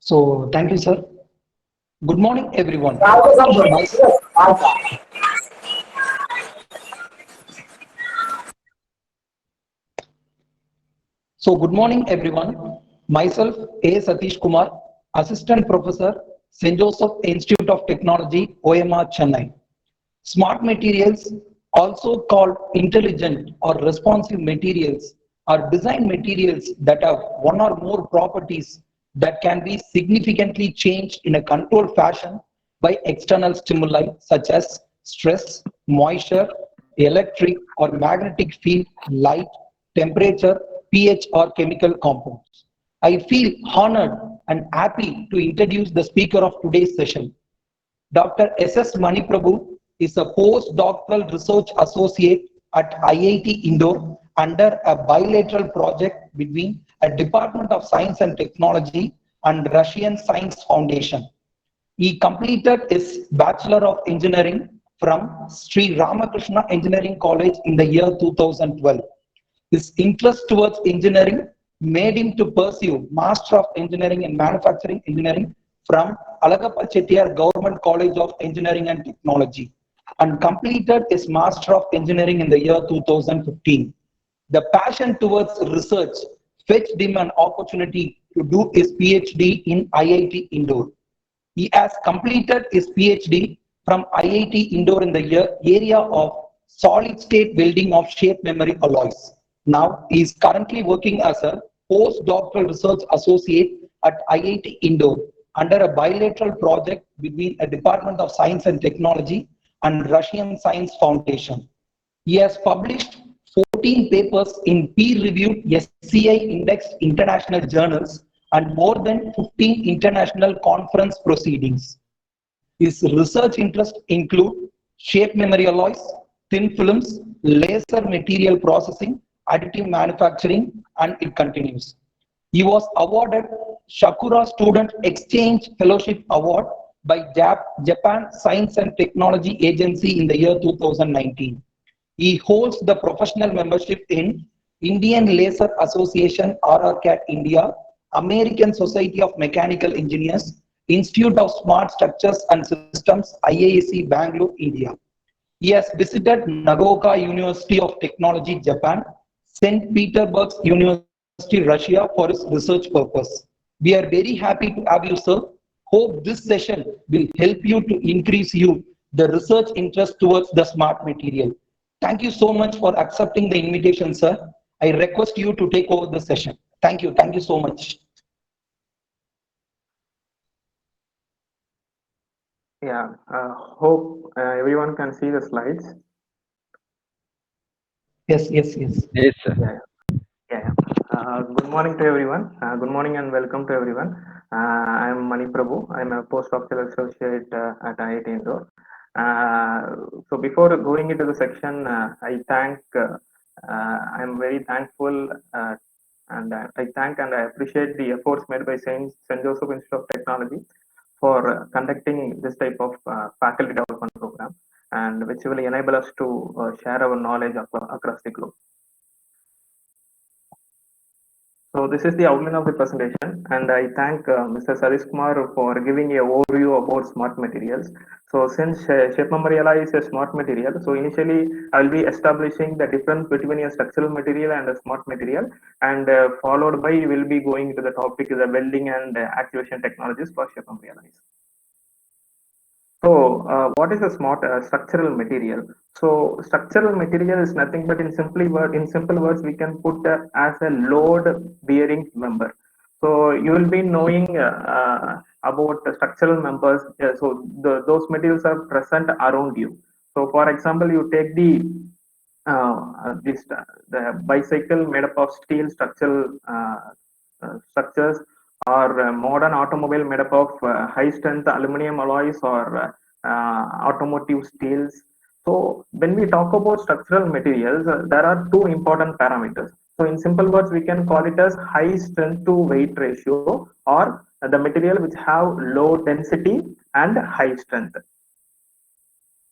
Thank you, sir. Good morning, everyone. My, Good morning, everyone. Myself, A. Satish Kumar, Assistant Professor, St. Joseph Institute of Technology, OMR, Chennai. Smart materials, also called intelligent or responsive materials, are design materials that have one or more properties that can be significantly changed in a controlled fashion by external stimuli such as stress, moisture, electric or magnetic field, light, temperature, pH, or chemical compounds. I feel honored and happy to introduce the speaker of today's session. Dr. S.S. Maniprabhu is a postdoctoral research associate at IIT Indore under a bilateral project between a Department of Science and Technology and Russian Science Foundation. He completed his Bachelor of Engineering from Sri Ramakrishna Engineering College in the year 2012. His interest towards engineering made him to pursue Master of Engineering in Manufacturing Engineering from Alagappa Chettiar Government College of Engineering and Technology and completed his Master of Engineering in the year 2015. The passion towards research fetched him an opportunity to do his PhD in IIT Indore. He has completed his PhD from IIT Indore in the area of solid state welding of shape memory alloys. Now, he is currently working as a postdoctoral research associate at IIT Indore under a bilateral project between a Department of Science and Technology and Russian Science Foundation. He has published 14 papers in peer-reviewed SCI indexed international journals and more than 15 international conference proceedings. His research interests include shape memory alloys, thin films, laser material processing, additive manufacturing, and it continues. He was awarded Shakura Student Exchange Fellowship Award by Japan Science and Technology Agency in the year 2019. He holds the professional membership in Indian Laser Association RRCAT India, American Society of Mechanical Engineers, Institute of Smart Structures and Systems, IISc Bangalore, India. He has visited Nagaoka University of Technology, Japan, St. Petersburg University, Russia for his research purpose. We are very happy to have you, sir. Hope this session will help you to increase the research interest towards the smart material. Thank you so much for accepting the invitation, sir. I request you to take over the session. Thank you. Thank you so much. Yeah, hope everyone can see the slides. Yes. Yes, sir. Yeah. Good morning to everyone. Good morning and welcome to everyone. I am Mani Prabhu. I am a postdoctoral associate at IIT Indore. So before going into the section, I am very thankful and I thank and I appreciate the efforts made by St. Joseph Institute of Technology for conducting this type of faculty development program, and which will enable us to share our knowledge across the globe. So this is the outline of the presentation, and I thank Mr. Satish Kumar for giving an overview about smart materials. So since shape memory alloy is a smart material, so initially I will be establishing the difference between a structural material and a smart material, and followed by we will be going to the topic the welding and actuation technologies for shape memory alloys. So, what is a smart structural material? So, structural material is nothing but in simple words, we can put as a load-bearing member. So, you will be knowing about the structural members. Those materials are present around you. So, for example, you take the bicycle made up of steel structural structures, or modern automobile made up of high strength aluminum alloys or automotive steels. So when we talk about structural materials, there are two important parameters. So in simple words, we can call it as high strength to weight ratio, or the material which have low density and high strength.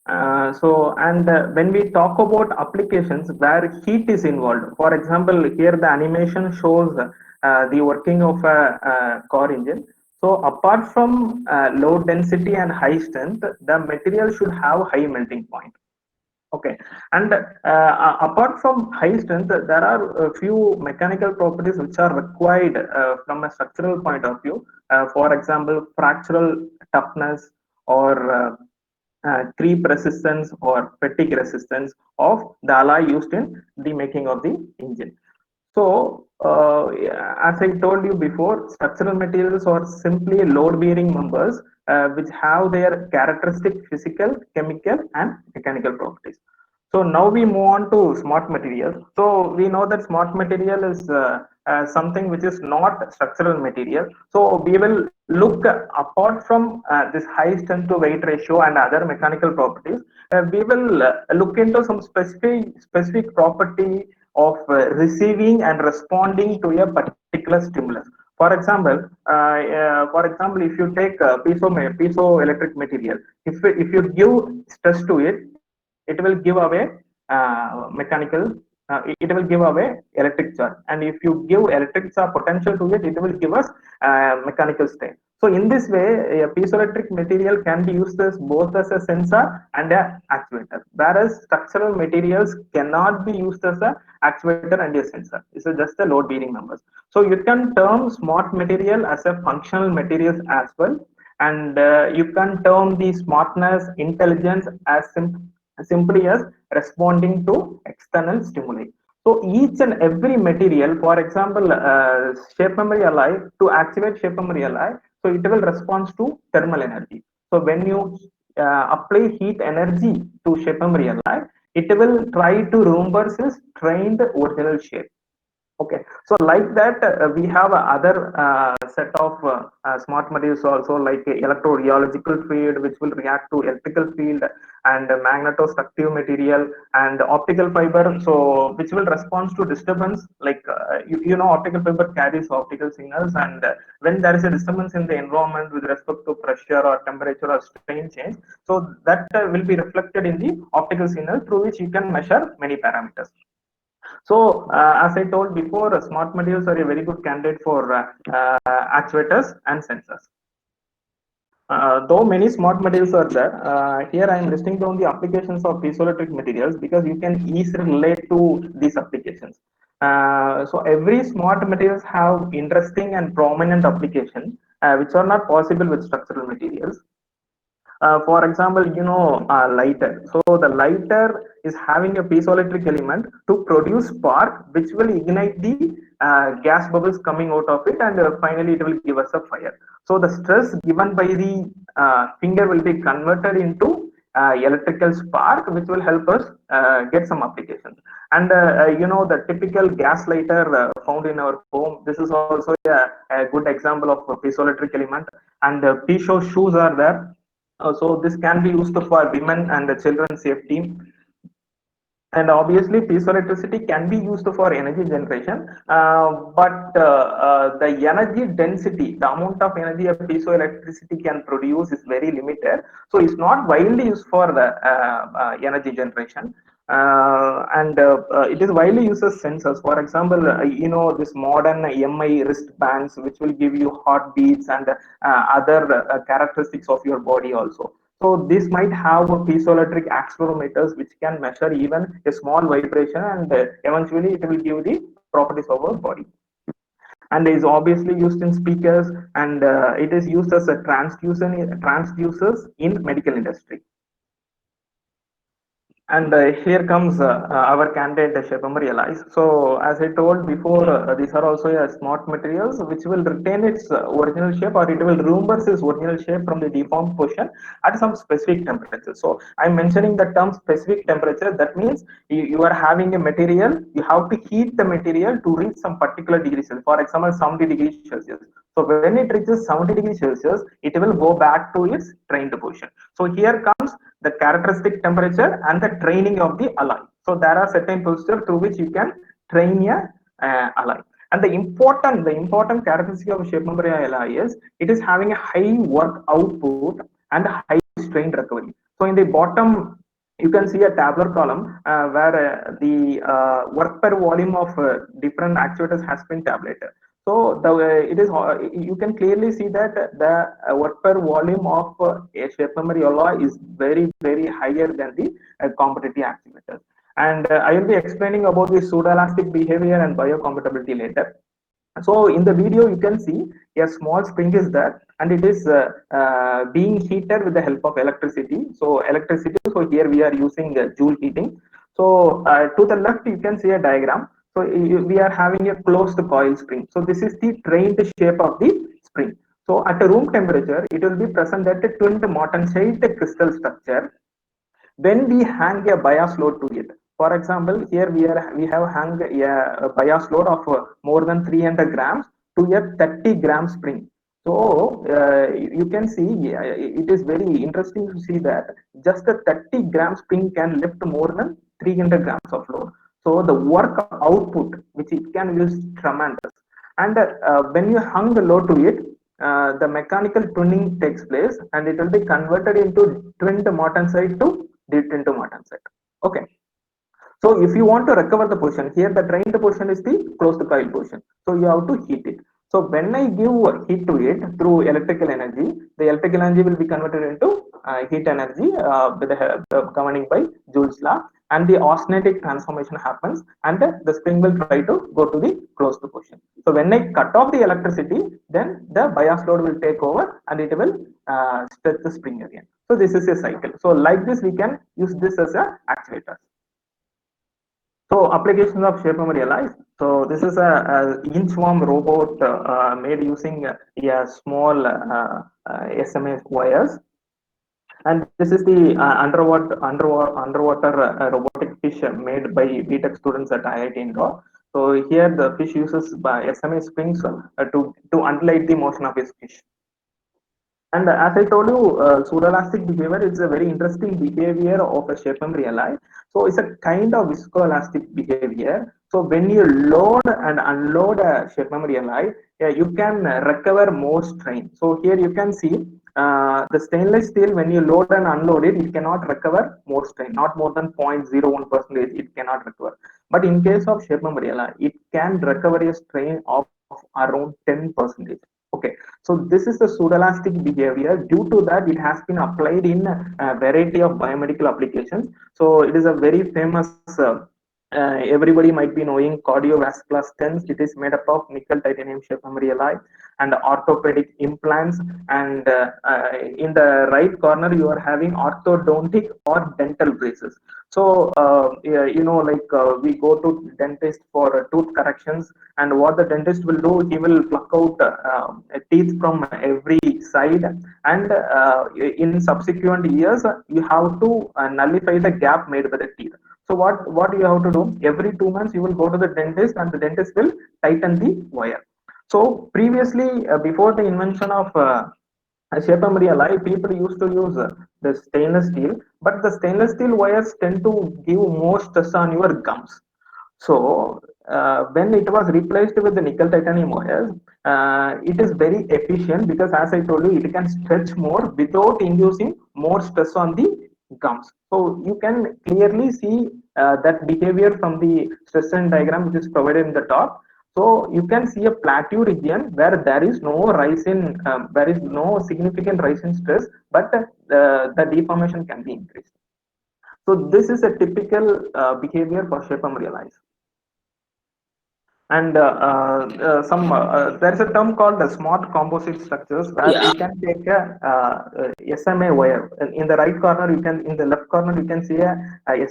When we talk about applications where heat is involved, for example, here the animation shows the working of a car engine. So apart from low density and high strength, the material should have high melting point. Okay, and apart from high strength, there are a few mechanical properties which are required from a structural point of view. For example, fractural toughness or creep resistance or fatigue resistance of the alloy used in the making of the engine. So, as I told you before, structural materials are simply load-bearing members which have their characteristic physical, chemical, and mechanical properties. So now we move on to smart materials. So we know that smart material is something which is not structural material. So we will look apart from this high strength to weight ratio and other mechanical properties. We will look into some specific property of receiving and responding to a particular stimulus. For example, if you take piezoelectric material, if you give stress to it, it will give away it will give away electric charge, and if you give electric charge potential to it, it will give us mechanical strain. So in this way, a piezoelectric material can be used as both as a sensor and a actuator, whereas structural materials cannot be used as a actuator and a sensor. This is just a load bearing numbers. So you can term smart material as a functional materials as well, and you can term the smartness intelligence as simply as responding to external stimuli. So each and every material, for example, shape memory alloy, to activate shape memory alloy, so it will respond to thermal energy. So when you apply heat energy to shape memory alloy, it will try to reverse its trained original shape. Okay, so like that, we have other set of smart materials also, like electrorheological field, which will react to electrical field, and magnetostructive material and optical fiber, so which will respond to disturbance. Like you know, optical fiber carries optical signals, and when there is a disturbance in the environment with respect to pressure or temperature or strain change, so that will be reflected in the optical signal, through which you can measure many parameters. So, as I told before, smart materials are a very good candidate for actuators and sensors. Though many smart materials are there, here I am listing down the applications of piezoelectric materials because you can easily relate to these applications. So every smart materials have interesting and prominent application which are not possible with structural materials. For example, lighter. So the lighter is having a piezoelectric element to produce spark, which will ignite the gas bubbles coming out of it, and finally it will give us a fire. So the stress given by the finger will be converted into electrical spark, which will help us get some applications. And the typical gas lighter found in our home. This is also a good example of a piezoelectric element. And piezo shoes are there. So this can be used for women and the children's safety. And obviously, piezoelectricity can be used for energy generation, but the energy density, the amount of energy a piezoelectricity can produce is very limited. So it's not widely used for the energy generation. And it is widely used as sensors. For example, this modern MI wristbands, which will give you heartbeats and other characteristics of your body also. So this might have a piezoelectric accelerometers which can measure even a small vibration, and eventually it will give the properties of our body. And is obviously used in speakers, and it is used as a transducers in medical industry. And here comes our candidate shape memory alloys. So as I told before, these are also smart materials which will retain its original shape, or it will reverse its original shape from the deformed portion at some specific temperature. So I'm mentioning the term specific temperature. That means you are having a material, you have to heat the material to reach some particular degree Celsius. For example, 70 degrees Celsius. So when it reaches 70 degrees Celsius, it will go back to its trained position. So here comes the characteristic temperature and the training of the alloy. So there are certain procedures through which you can train a alloy. And the important characteristic of shape memory alloy is it is having a high work output and a high strain recovery. So in the bottom, you can see a tabular column where the work per volume of different actuators has been tabulated. So you can clearly see that the work per volume of a shape memory alloy is very higher than the competitive actuators. And I will be explaining about the pseudoelastic behavior and biocompatibility later. So in the video, you can see a small spring is there, and it is being heated with the help of electricity. So electricity. So here we are using joule heating. So to the left, you can see a diagram. So we are having a closed coil spring. So this is the trained shape of the spring. So at a room temperature, it will be present at a twinned martensite crystal structure when we hang a bias load to it. For example, here we have hung a bias load of more than 300 grams to a 30 gram spring. So you can see, it is very interesting to see that just a 30-gram spring can lift more than 300 grams of load. So the work output which it can use tremendous. And when you hung the load to it, the mechanical twinning takes place, and it will be converted into twinned martensite to deep into martensite. Okay. So if you want to recover the portion, here the drained portion is the closed coil portion. So you have to heat it. So when I give heat to it through electrical energy, the electrical energy will be converted into heat energy with the governing by Joule's law, and the austenitic transformation happens, and the spring will try to go to the closed portion. So when I cut off the electricity, then the bias load will take over, and it will stretch the spring again. So this is a cycle. So like this, we can use this as a actuator. So applications of shape memory alloys. So this is a inchworm robot made using a small SMA wires, and this is the underwater robotic fish made by BTech students at IIT Indore. So here the fish uses SMA springs to undulate the motion of his fish. And as I told you, pseudoelastic behavior is a very interesting behavior of a shape memory alloy. So it's a kind of viscoelastic behavior. So when you load and unload a shape memory alloy, you can recover more strain. So here you can see the stainless steel, when you load and unload it, it cannot recover more strain, not more than 0.01%, it cannot recover. But in case of shape memory alloy, it can recover a strain of around 10%. Okay, so this is the pseudoelastic behavior. Due to that, it has been applied in a variety of biomedical applications. So it is a very famous, everybody might be knowing, cardiovascular stents. It is made up of nickel titanium shape memory alloy and orthopedic implants. And in the right corner, you are having orthodontic or dental braces. So we go to dentist for tooth corrections, and what the dentist will do, he will pluck out teeth from every side, and in subsequent years you have to nullify the gap made by the teeth. So what you have to do, every 2 months you will go to the dentist, and the dentist will tighten the wire. So previously, before the invention of shape memory alloy, people used to use the stainless steel, but the stainless steel wires tend to give more stress on your gums. So when it was replaced with the nickel titanium wires, it is very efficient, because as I told you, it can stretch more without inducing more stress on the gums. So you can clearly see that behavior from the stress strain diagram which is provided in the top. So you can see a plateau region where there is no rise in, there is no significant rise in stress, but the deformation can be increased. So this is a typical behavior for shape memory alloys. And there is a term called the smart composite structures, where Yeah. we can take a SMA wire. In the right corner, in the left corner, you can see a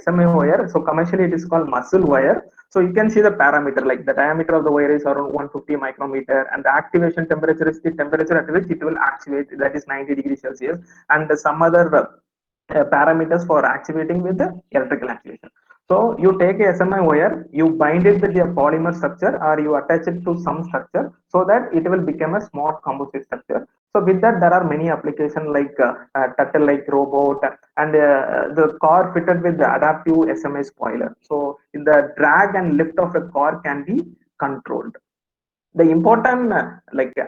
SMA wire. So commercially, it is called muscle wire. So you can see the parameter, like the diameter of the wire is around 150 micrometer, and the activation temperature is the temperature at which it will activate, that is 90 degrees Celsius, and some other parameters for activating with the electrical activation. So you take a SMA wire, you bind it with a polymer structure, or you attach it to some structure, so that it will become a smart composite structure. So with that, there are many applications like turtle-like robot, and the car fitted with the adaptive SMA spoiler. So in the drag and lift of a car can be controlled. The important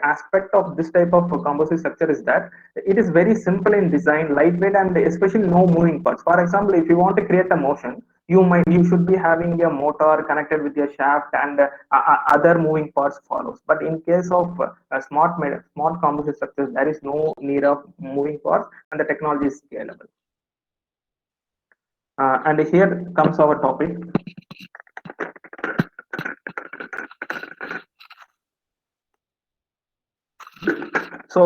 aspect of this type of composite structure is that it is very simple in design, lightweight, and especially no moving parts. For example, if you want to create a motion, you should be having a motor connected with your shaft, and other moving parts follows. But in case of smart composite structures, there is no need of moving parts, and the technology is scalable. And here comes our topic. So,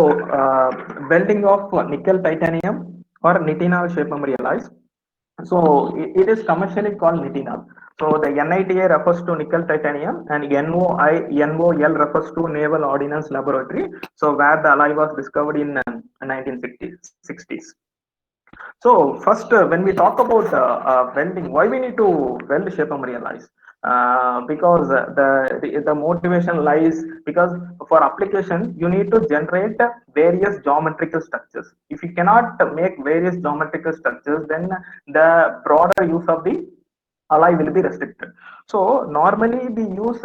welding of nickel titanium or nitinol shape memory alloys. So, it is commercially called nitinol. So, the NITA refers to nickel titanium, and NOL refers to Naval Ordnance Laboratory. So, where the alloy was discovered in 1960s. So first, when we talk about welding, why we need to weld shape memory alloys? Because the motivation lies because for application you need to generate various geometrical structures. If you cannot make various geometrical structures, then the broader use of the alloy will be restricted. So normally we use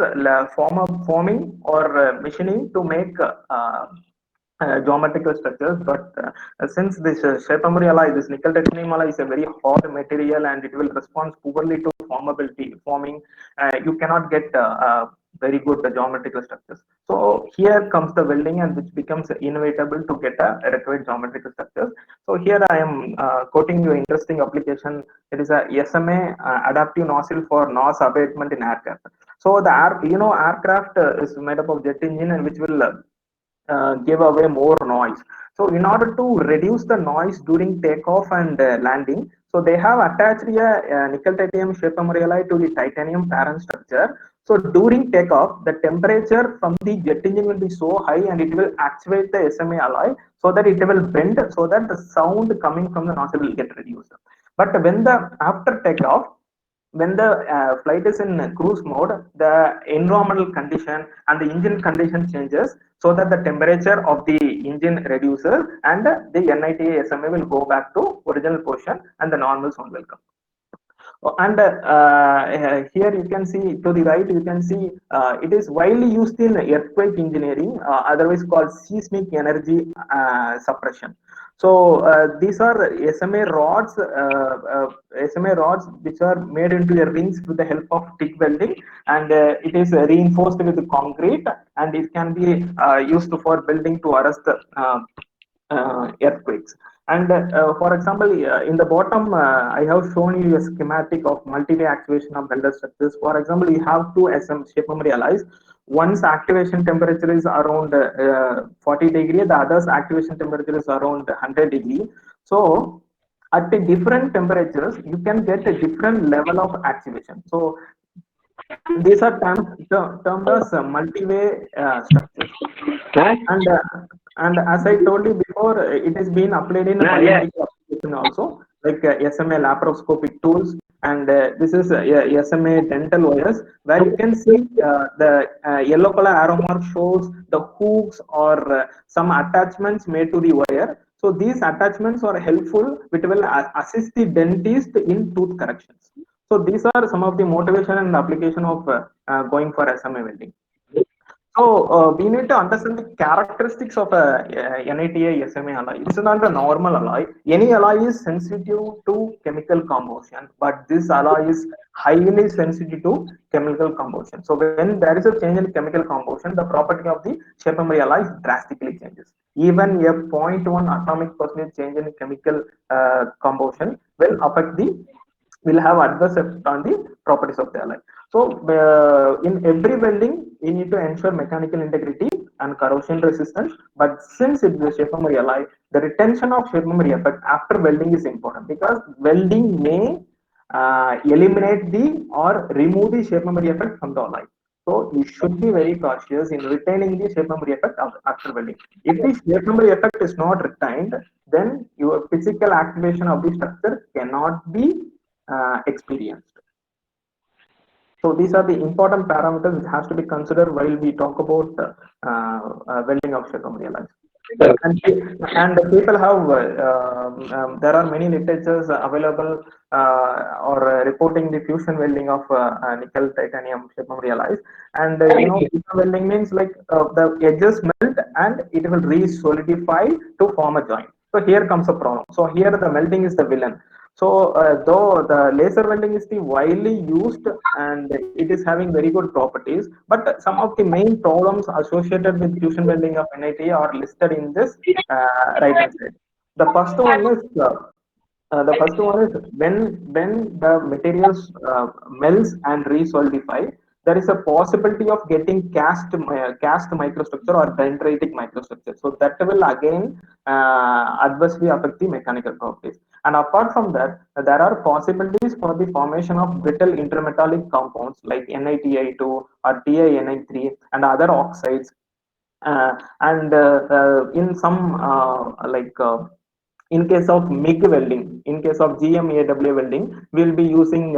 forming or machining to make geometrical structures, but since this shape memory alloy, this nickel titanium alloy is a very hard material and it will respond poorly to forming, you cannot get very good geometrical structures. So here comes the welding, and which becomes inevitable to get a required geometrical structures. So here I am quoting you interesting application. It is a SMA adaptive nozzle for noise abatement in aircraft. So the aircraft is made up of jet engine, and which will give away more noise. So in order to reduce the noise during takeoff and landing, so they have attached a nickel titanium shape memory alloy to the titanium parent structure. So during takeoff, the temperature from the jet engine will be so high, and it will actuate the SMA alloy so that it will bend, so that the sound coming from the nozzle will get reduced. But when the after takeoff, when the flight is in cruise mode, the environmental condition and the engine condition changes, so that the temperature of the engine reduces, and the NITA SMA will go back to original position, and the normal sound will come. And here you can see to the right, you can see it is widely used in earthquake engineering, otherwise called seismic energy suppression. So these are SMA rods which are made into the rings with the help of TIG welding, and it is reinforced with concrete, and it can be used for building to arrest earthquakes. And for example, in the bottom, I have shown you a schematic of multi-way activation of welded structures. For example, you have two SM shape memory alloys. One's activation temperature is around 40 degree, the other's activation temperature is around 100 degree. So at the different temperatures, you can get a different level of activation. So these are termed as multi-way structures. And as I told you before, it is being applied in biomedical application also, like SMA laparoscopic tools, and this is SMA dental wires, where you can see the yellow color arrow mark shows the hooks or some attachments made to the wire. So these attachments are helpful, which will assist the dentist in tooth corrections. So these are some of the motivation and application of going for SMA welding. So we need to understand the characteristics of a NITA SMA alloy. It's not a normal alloy. Any alloy is sensitive to chemical combustion, but this alloy is highly sensitive to chemical combustion. So when there is a change in chemical combustion, the property of the shape memory alloy drastically changes. Even a 0.1 atomic percentage change in chemical combustion will have adverse effect on the properties of the alloy. So in every welding, we need to ensure mechanical integrity and corrosion resistance. But since it is a shape memory alloy, the retention of shape memory effect after welding is important, because welding may eliminate the or remove the shape memory effect from the alloy. So you should be very cautious in retaining the shape memory effect after welding. If the shape memory effect is not retained, then your physical activation of the structure cannot be experienced. So these are the important parameters which has to be considered while we talk about welding of shape memory alloys. And people have there are many literatures available or reporting the fusion welding of nickel titanium shape memory alloys. And fusion welding means like the edges melt and it will re-solidify to form a joint. So here comes a problem. So here the melting is the villain. So though the laser welding is the widely used and it is having very good properties, but some of the main problems associated with fusion welding of NIT are listed in this right hand side. The first one is when the materials melts and resolidify, there is a possibility of getting cast microstructure or dendritic microstructure. So that will again adversely affect the mechanical properties. And apart from that, there are possibilities for the formation of brittle intermetallic compounds like NiTi2 or TiNi3 and other oxides. In some in case of MIG welding, in case of GMAW welding, we'll be using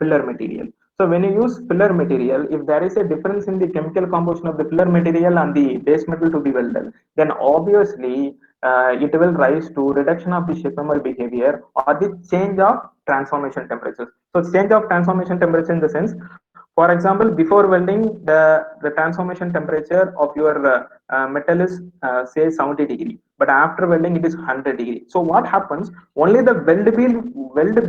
filler material. So when you use filler material, if there is a difference in the chemical composition of the filler material and the base metal to be welded, then obviously it will rise to reduction of the Shepard behavior or the change of transformation temperatures. So change of transformation temperature in the sense, for example, before welding, the transformation temperature of your metal is say 70 degree, but after welding it is 100 degree. So what happens? Only the weld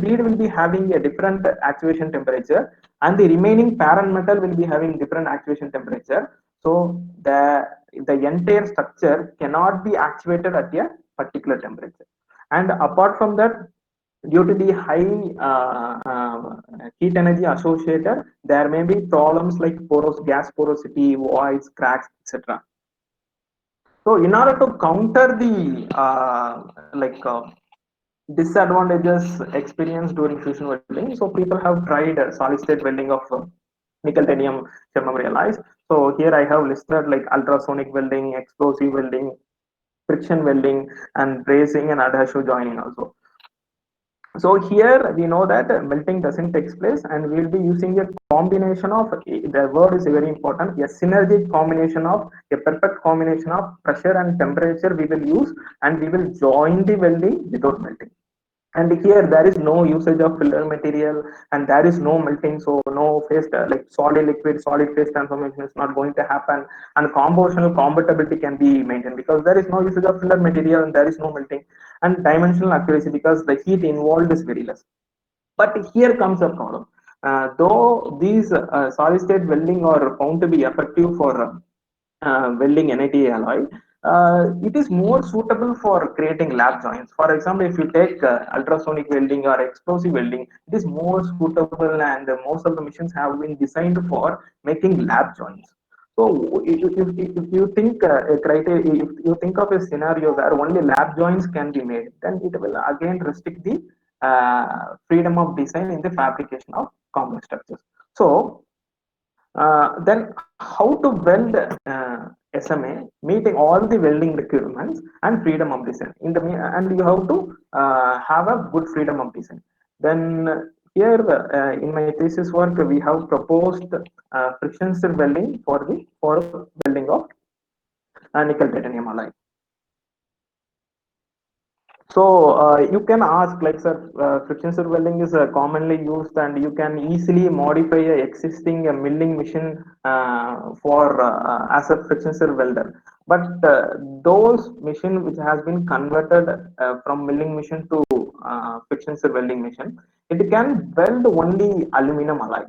bead will be having a different actuation temperature, and the remaining parent metal will be having different actuation temperature. So the entire structure cannot be actuated at a particular temperature. And apart from that, due to the high heat energy associated, there may be problems like gas porosity, voids, cracks, etc. So, in order to counter the disadvantages experienced during fusion welding, so people have tried solid state welding of nickel titanium thermal alloys. So here I have listed like ultrasonic welding, explosive welding, friction welding, and brazing and adhesive joining also. So here we know that melting doesn't take place, and we'll be using a combination of, the word is very important, a synergic combination of a perfect combination of pressure and temperature we will use, and we will join the welding without melting. And here there is no usage of filler material, and there is no melting, so no phase like solid liquid solid phase transformation is not going to happen, and compositional compatibility can be maintained because there is no usage of filler material and there is no melting, and dimensional accuracy because the heat involved is very less. But here comes a problem. Though these solid state welding are found to be effective for welding NIT alloy, it is more suitable for creating lap joints. For example, if you take ultrasonic welding or explosive welding, it is more suitable, and most of the machines have been designed for making lap joints. So if you think a criteria, if you think of a scenario where only lap joints can be made, then it will again restrict the freedom of design in the fabrication of complex structures. So then how to weld SMA meeting all the welding requirements and freedom of design and you have to have a good freedom of design. Then here in my thesis work we have proposed friction stir welding for welding of nickel titanium alloy. So you can ask like, sir, friction stir welding is commonly used, and you can easily modify a existing milling machine for as a friction stir welder. But those machine which has been converted from milling machine to friction stir welding machine, it can weld only aluminum alloy.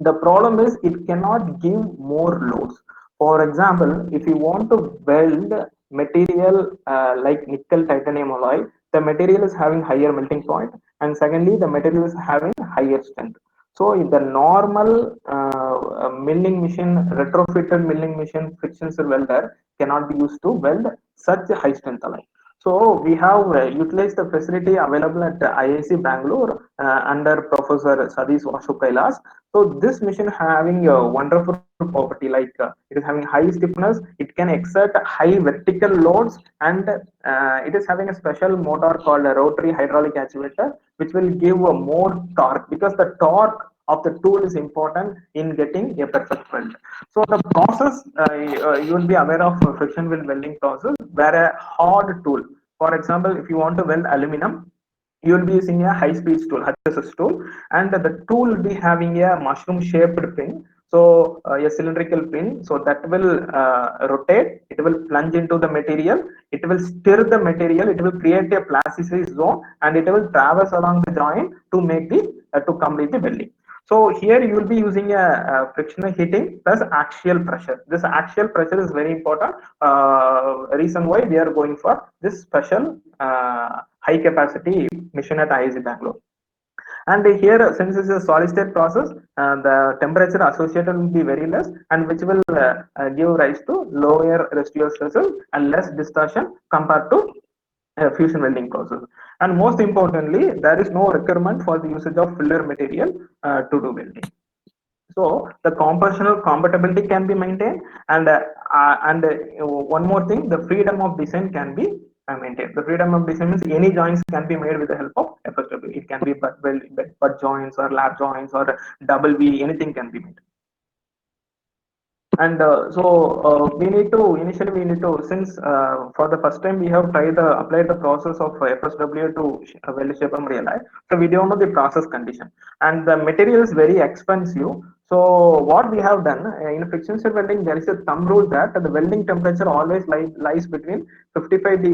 The problem is it cannot give more loads. For example, if you want to weld material like nickel titanium alloy, the material is having higher melting point, and secondly, the material is having higher strength. So, in the normal milling machine, retrofitted milling machine, friction stir welder cannot be used to weld such a high strength alloy. So we have utilized the facility available at IIC Bangalore under Professor Satish Vasu Kailas. So this machine having a wonderful property, like it is having high stiffness, it can exert high vertical loads, and it is having a special motor called a rotary hydraulic actuator, which will give a more torque, because the torque of the tool is important in getting a perfect weld. So the process, you will be aware of friction weld welding process, where a hard tool, for example, if you want to weld aluminum, you will be using a high speed tool, HSS tool, and the tool will be having a mushroom shaped pin. So a cylindrical pin, so that will rotate, it will plunge into the material, it will stir the material, it will create a plasticized zone, and it will traverse along the joint to make the to complete the welding. So here you will be using a frictional heating plus axial pressure. This axial pressure is very important. Reason why we are going for this special high capacity mission at IISc Bangalore. And here, since it's a solid state process, the temperature associated will be very less, and which will give rise to lower residual stresses and less distortion compared to fusion welding process. And most importantly, there is no requirement for the usage of filler material to do welding. So the compositional compatibility can be maintained, and one more thing, the freedom of design can be maintained. The freedom of design means any joints can be made with the help of FSW. It can be butt joints or lap joints or double V, anything can be made. And we need to initially we need to, since for the first time we have applied the process of FSW to weld shape and realize, so we don't know the process condition, and the material is very expensive. So what we have done in friction stir welding, there is a thumb rule that the welding temperature always lies between 55%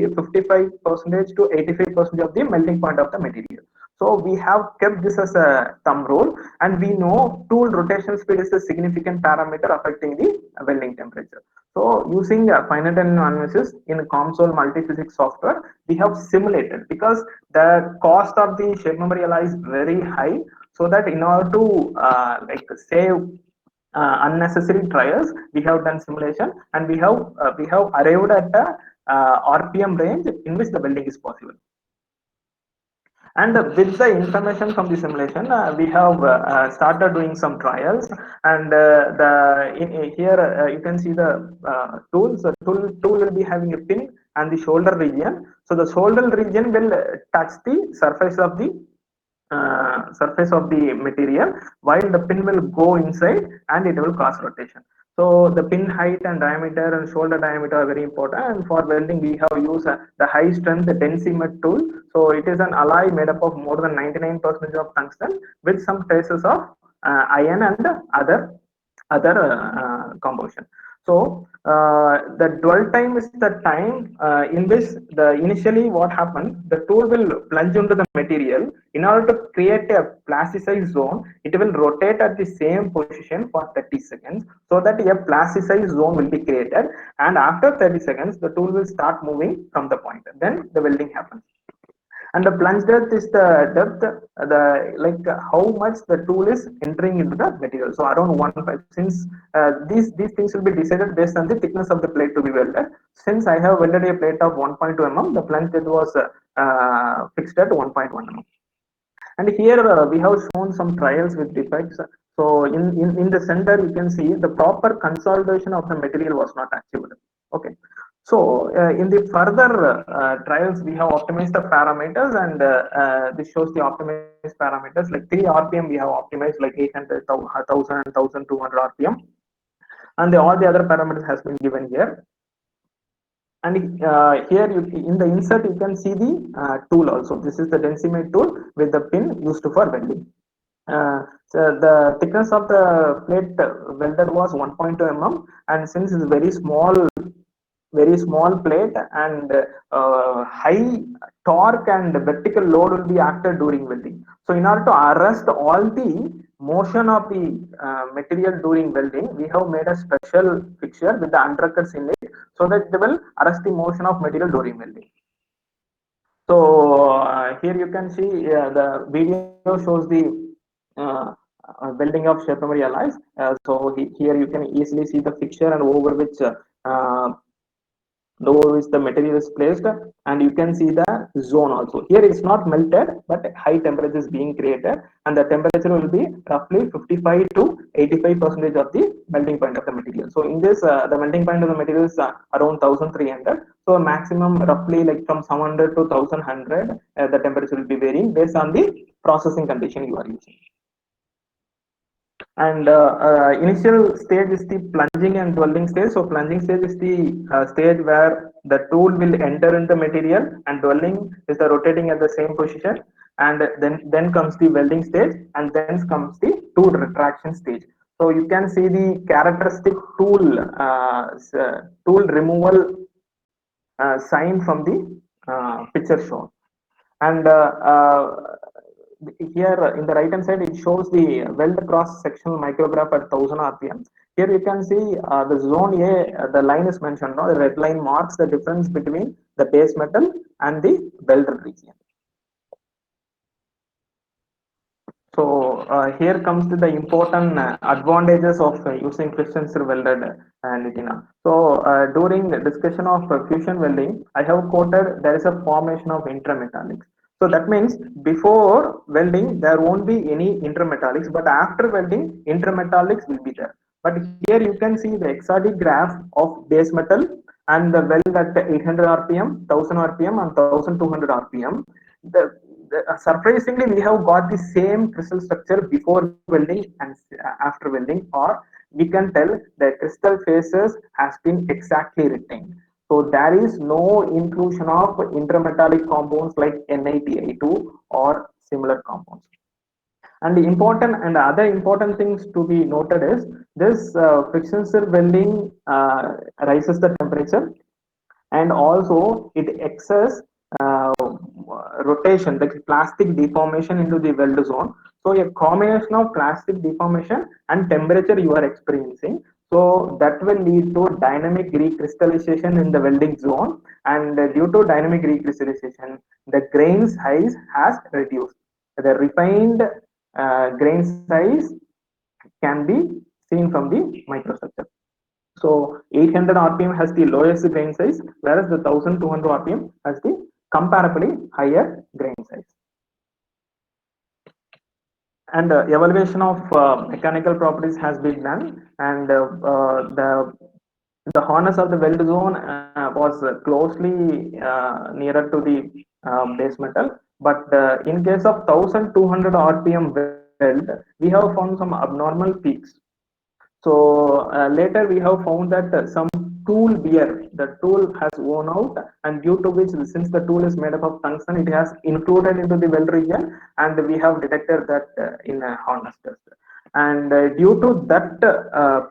to 85% of the melting point of the material. So we have kept this as a thumb rule, and we know tool rotation speed is a significant parameter affecting the welding temperature. So using finite analysis in COMSOL multiphysics software, we have simulated, because the cost of the shape memory alloy is very high. So that in order to save unnecessary trials, we have done simulation, and we have arrived at a RPM range in which the welding is possible. And with the information from the simulation, we have started doing some trials. And here you can see the tools. The tool will be having a pin and the shoulder region. So the shoulder region will touch the surface of the material, while the pin will go inside and it will cause rotation. So the pin height and diameter and shoulder diameter are very important. And for welding, we have used the high strength Densimet tool. So it is an alloy made up of more than 99% of tungsten with some traces of iron and other composition. So the dwell time is the time in which initially what happened, the tool will plunge into the material. In order to create a plasticized zone, it will rotate at the same position for 30 seconds, so that a plasticized zone will be created. And after 30 seconds, the tool will start moving from the point. Then the welding happens. And the plunge depth is the depth, how much the tool is entering into the material. So around 1.5. Since these things will be decided based on the thickness of the plate to be welded. Since I have welded a plate of 1.2 mm, the plunge depth was fixed at 1.1 mm. And here we have shown some trials with defects. So in the center, you can see the proper consolidation of the material was not achieved. Okay. So in the further trials, we have optimized the parameters, and this shows the optimized parameters. Like 3 RPM, we have optimized like 800, 1000, 1200 RPM, and all the other parameters has been given here. And here in the insert, you can see the tool also. This is the Densimet tool with the pin used for welding. So the thickness of the plate welded was 1.2 mm, and since it's very small plate, and high torque and vertical load will be acted during welding. So in order to arrest all the motion of the material during welding, we have made a special fixture with the undercuts in it, so that it will arrest the motion of material during welding. So here you can see the video shows the welding of shape memory alloys. So here you can easily see the fixture and over which the material is placed, and you can see the zone also. Here it's not melted, but high temperature is being created, and the temperature will be roughly 55 to 85% of the melting point of the material. So in this, the melting point of the material is around 1300. So maximum roughly like from 700 to 1100, the temperature will be varying based on the processing condition you are using. And initial stage is the plunging and dwelling stage. So plunging stage is the stage where the tool will enter in the material, and dwelling is the rotating at the same position. And then comes the welding stage, and then comes the tool retraction stage. So you can see the characteristic tool removal sign from the picture shown. And here in the right hand side, it shows the weld cross sectional micrograph at 1000 rpm. Here you can see the zone A, the line is mentioned. No? The red line marks the difference between the base metal and the welded region. So here comes to the important advantages of using friction stir welded nitina. So during the discussion of fusion welding, I have quoted there is a formation of intermetallics. So that means before welding there won't be any intermetallics, but after welding intermetallics will be there. But here you can see the exotic graph of base metal and the weld at 800 rpm, 1000 rpm, and 1200 rpm. Surprisingly, we have got the same crystal structure before welding and after welding, or we can tell the crystal faces has been exactly retained. So there is no inclusion of intermetallic compounds like NiTi2 or similar compounds. And the important and other important things to be noted is this friction stir welding rises the temperature, and also it excess rotation, like plastic deformation into the weld zone. So a combination of plastic deformation and temperature you are experiencing, so that will lead to dynamic recrystallization in the welding zone, and due to dynamic recrystallization the grain size has reduced. The refined grain size can be seen from the microstructure. So 800 rpm has the lowest grain size, whereas the 1200 rpm has the comparably higher grain size. And evaluation of mechanical properties has been done, and the harness of the weld zone was closely nearer to the base metal. But in case of 1200 rpm weld, we have found some abnormal peaks. So later we have found that some tool wear, the tool has worn out, and due to which, since the tool is made up of tungsten, it has included into the weld region, and we have detected that in a harness test. And due to that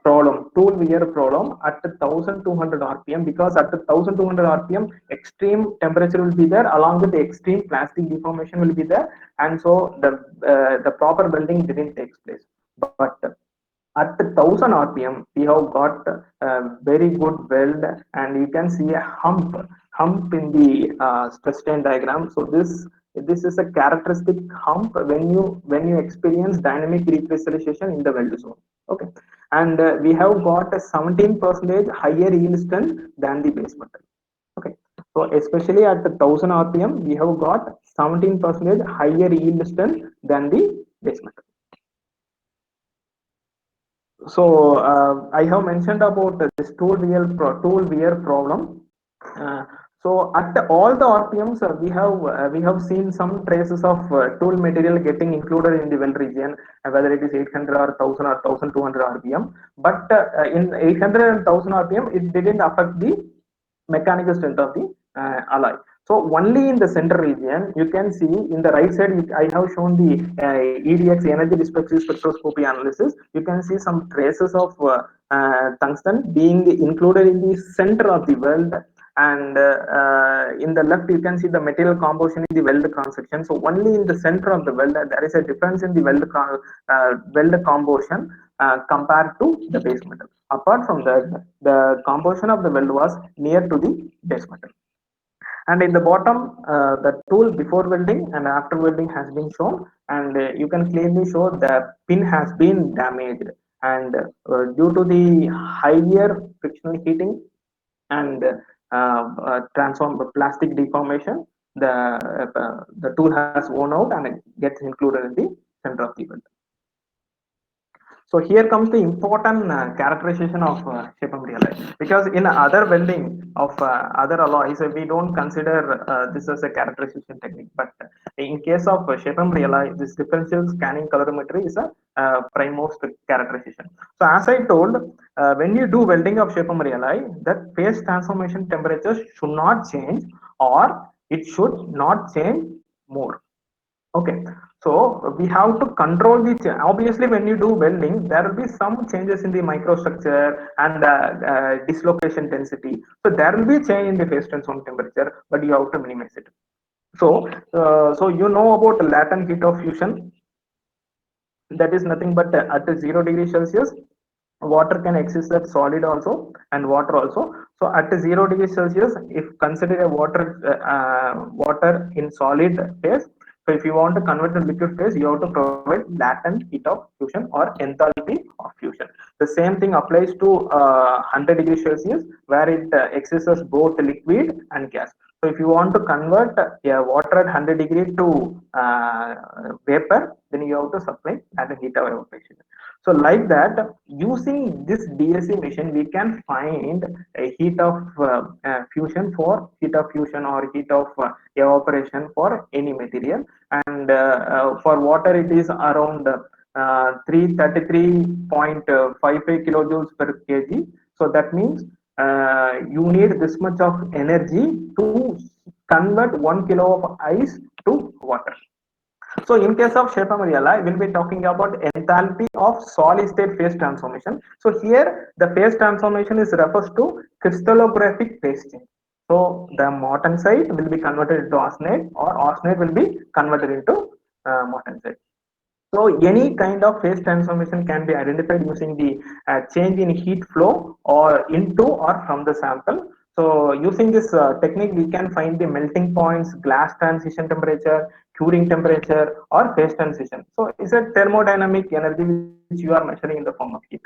problem, tool wear problem at 1200 rpm, because at 1200 rpm extreme temperature will be there, along with the extreme plastic deformation will be there, and so the proper welding didn't take place. But at 1000 rpm we have got very good weld, and you can see a hump in the stress strain diagram. So this is a characteristic hump when you experience dynamic recrystallization in the weld zone. Okay, and we have got a 17% higher yield strength than the base metal. Okay, so especially at 1000 rpm we have got 17% higher yield strength than the base metal. So I have mentioned about this tool wear problem. So at all the rpms we have seen some traces of tool material getting included in the weld region, whether it is 800 or 1000 or 1200 rpm. But in 800 and 1000 rpm it didn't affect the mechanical strength of the alloy. So only in the center region you can see in the right side, I have shown the EDX energy dissipation spectroscopy analysis. You can see some traces of tungsten being included in the center of the weld, and in the left you can see the material composition in the weld cross section. So only in the center of the weld there is a difference in the weld composition compared to the base metal. Apart from that, the composition of the weld was near to the base metal. And in the bottom, the tool before welding and after welding has been shown, and you can clearly show the pin has been damaged, and due to the higher frictional heating and transform plastic deformation, the tool has worn out and it gets included in the center of the weld. So here comes the important characterization of Shapemri alloy, because in other welding of other alloys we don't consider this as a characterization technique, but in case of Shapemri alloy, this differential scanning colorimetry is a primemost characterization. So as I told, when you do welding of Shapemri alloy, that phase transformation temperature should not change, or it should not change more. Okay, So we have to control the obviously when you do welding, there will be some changes in the microstructure and dislocation density. So there will be a change in the phase transform temperature, but you have to minimize it. So you know about latent heat of fusion. That is nothing but at 0 degree Celsius, water can exist as solid also and water also. So at 0 degree Celsius, if consider a water in solid phase, so if you want to convert the liquid phase, you have to provide latent heat of fusion or enthalpy of fusion. The same thing applies to 100 degree Celsius, where it exists as both liquid and gas. So if you want to convert water at 100 degree to vapor, then you have to supply at a heat of evaporation. So like that, using this DSC machine, we can find a heat of fusion for heat of fusion or heat of evaporation for any material. And for water, it is around 333.55 kilojoules per kg. So that means you need this much of energy to convert 1 kilo of ice to water. So in case of Shape-Memory Alloy, we'll be talking about enthalpy of solid state phase transformation. So here the phase transformation is refers to crystallographic phase change. So the martensite will be converted into austenite, or austenite will be converted into martensite. So any kind of phase transformation can be identified using the change in heat flow or into or from the sample. So using this technique, we can find the melting points, glass transition temperature, curing temperature, or phase transition. So it's a thermodynamic energy which you are measuring in the form of heat.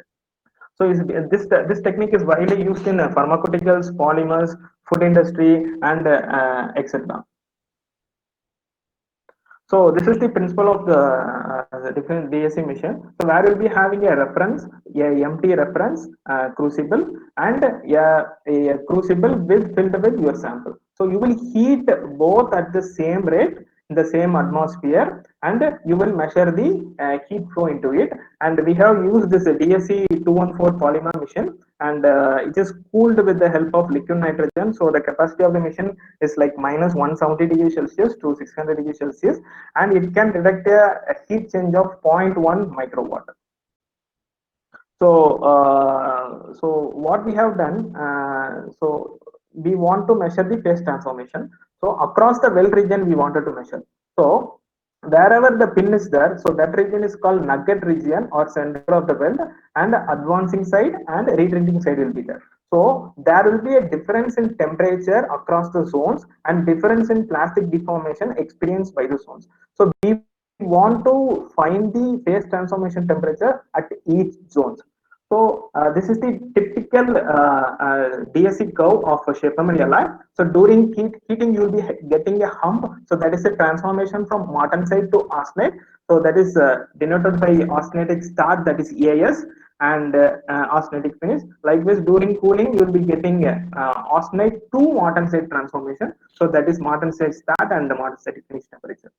So this technique is widely used in pharmaceuticals, polymers, food industry, and etc. So this is the principle of the different DSC machine. So where you'll be having a reference, a empty reference crucible, and a crucible with filled with your sample. So you will heat both at the same rate in the same atmosphere, and you will measure the heat flow into it. And we have used this DSC 214 polymer machine, and it is cooled with the help of liquid nitrogen. So the capacity of the machine is like minus 170 degrees Celsius to 600 degrees Celsius, and it can detect a heat change of 0.1 microwatt. So what we have done, so we want to measure the phase transformation. So across the well region, we wanted to measure. So wherever the pin is there, so that region is called nugget region or center of the weld, and advancing side and retreating side will be there. So there will be a difference in temperature across the zones and difference in plastic deformation experienced by the zones. So we want to find the phase transformation temperature at each zone. So this is the typical DSC curve of a Shape-Memory Alloy. So during heating, you will be getting a hump. So that is a transformation from martensite to austenite. So that is denoted by austenitic start, that is AS, and austenitic finish. Likewise, during cooling, you will be getting austenite to martensite transformation. So that is martensite start and the martensite finish temperature.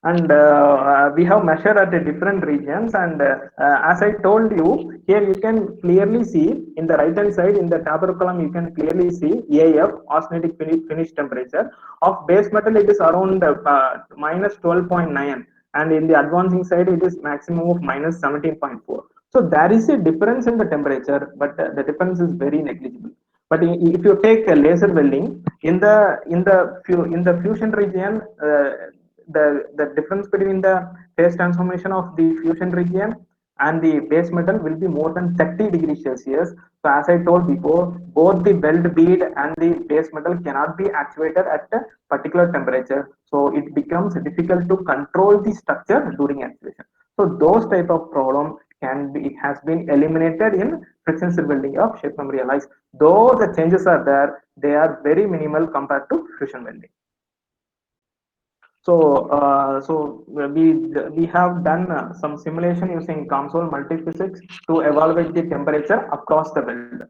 And we have measured at the different regions, and as I told you, here you can clearly see in the right hand side in the tabular column, you can clearly see AF, austenitic finish temperature of base metal. It is around minus 12.9, and in the advancing side it is maximum of minus 17.4. So there is a difference in the temperature, but the difference is very negligible. But if you take a laser welding in the fusion region, the difference between the phase transformation of the fusion region and the base metal will be more than 30 degrees Celsius. So as I told before, both the weld bead and the base metal cannot be actuated at a particular temperature. So it becomes difficult to control the structure during actuation. So those type of problem has been eliminated in friction stir welding of Shape-Memory Alloys. Though the changes are there, they are very minimal compared to fusion welding. So we have done some simulation using COMSOL multiphysics to evaluate the temperature across the weld.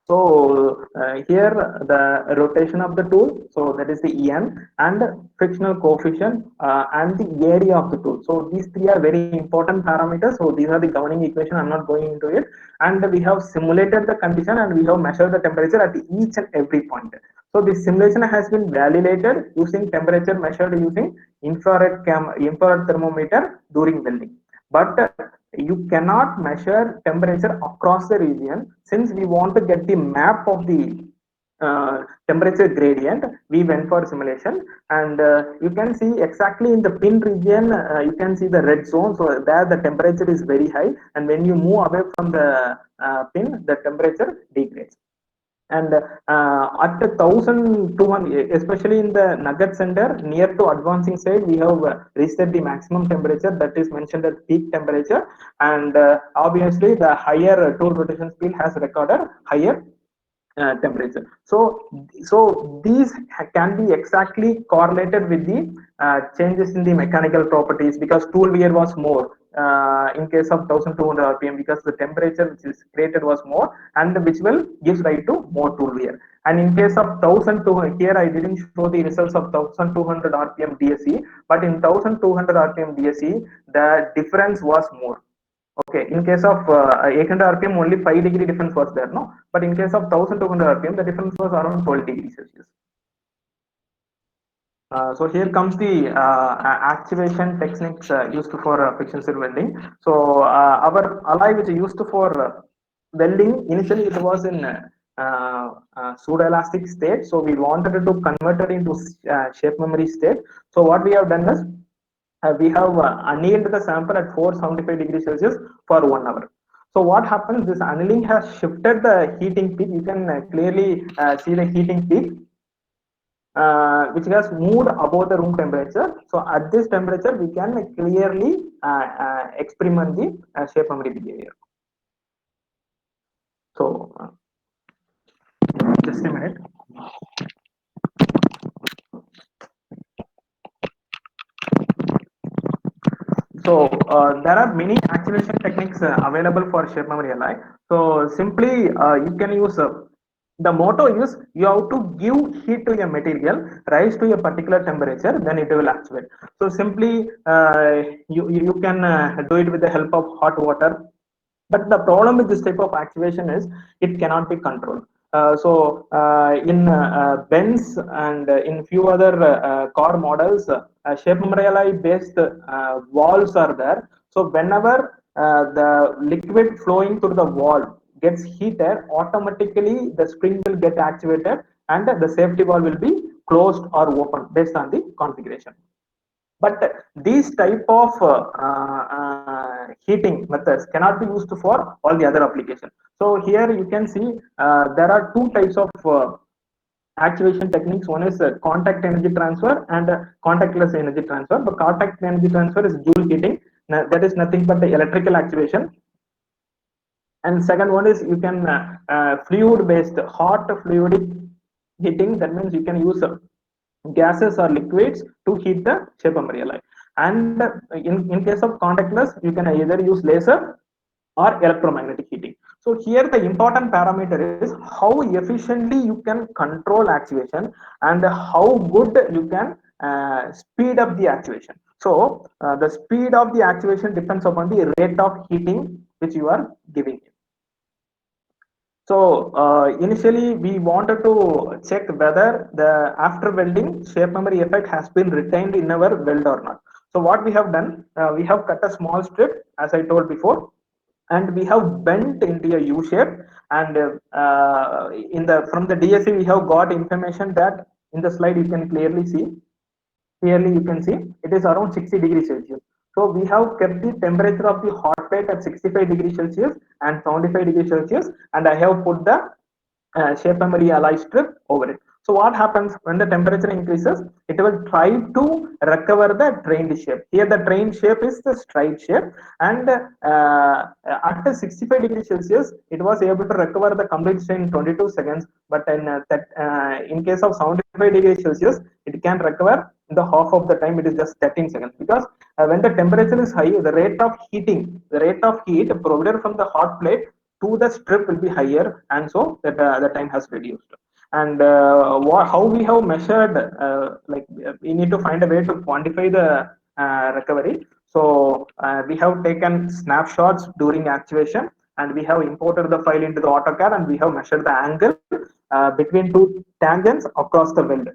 So here the rotation of the tool, so that is the En, and frictional coefficient and the area of the tool. So these three are very important parameters. So these are the governing equation. I'm not going into it. And we have simulated the condition, and we have measured the temperature at each and every point. So this simulation has been validated using temperature measured using infrared thermometer during welding. But you cannot measure temperature across the region. Since we want to get the map of the temperature gradient, we went for simulation, and you can see exactly in the pin region, you can see the red zone. So there the temperature is very high, and when you move away from the pin, the temperature degrades. And at 1200, especially in the nugget center near to advancing side, we have reset the maximum temperature that is mentioned as peak temperature. And obviously the higher tool rotation speed has recorded higher temperature. So these can be exactly correlated with the changes in the mechanical properties, because tool wear was more in case of 1200 rpm, because the temperature which is created was more, and which will gives rise to more tool wear. And in case of 1200, here I didn't show the results of 1200 rpm DSE, but in 1200 rpm DSE the difference was more. Okay, in case of 800 rpm, only 5 degree difference was there, no? But in case of 1200 rpm, the difference was around 12 degrees Celsius. So here comes the activation techniques used for friction stir welding. So our alloy which is used for welding, initially it was in pseudoelastic state. So we wanted to convert it into shape memory state. So what we have done is we have annealed the sample at 475 degrees Celsius for 1 hour. So what happens? This annealing has shifted the heating peak. You can clearly see the heating peak, which has moved above the room temperature. So at this temperature, we can clearly experiment the shape memory behavior. So just a minute. So there are many activation techniques available for shape memory alloy. So simply you can use the motto is you have to give heat to a material, rise to a particular temperature, then it will actuate. So simply you can do it with the help of hot water. But the problem with this type of activation is it cannot be controlled. In Benz and in few other car models, shape memory alloy based valves are there. So whenever the liquid flowing through the valve gets heated, automatically the spring will get activated and the safety valve will be closed or open based on the configuration. But these type of heating methods cannot be used for all the other applications. So here you can see there are two types of activation techniques. One is contact energy transfer and contactless energy transfer. But contact energy transfer is Joule heating. Now, that is nothing but the electrical activation. And second one is you can fluid based hot fluidic heating. That means you can use gases or liquids to heat the shape memory alloy. And in case of contactless, you can either use laser or electromagnetic heating. So here the important parameter is how efficiently you can control activation and how good you can speed up the activation. So the speed of the activation depends upon the rate of heating which you are giving. So initially we wanted to check whether the after welding shape memory effect has been retained in our weld or not. So what we have done, we have cut a small strip as I told before, and we have bent into a U shape. And in the from the DSE we have got information that in the slide you can clearly see. Clearly you can see it is around 60 degrees Celsius. So we have kept the temperature of the hot plate at 65 degrees Celsius and 75 degrees Celsius, and I have put the shape memory alloy strip over it. So what happens when the temperature increases? It will try to recover the trained shape. Here the trained shape is the straight shape, and at 65 degrees Celsius, it was able to recover the complete strain in 22 seconds. But in case of 75 degrees Celsius, it can recover in the half of the time. It is just 13 seconds, because when the temperature is high, the rate of heat provided from the hot plate to the strip will be higher, and so that the time has reduced. And how we have measured, we need to find a way to quantify the recovery. So we have taken snapshots during activation, and we have imported the file into the AutoCAD, and we have measured the angle between two tangents across the weld.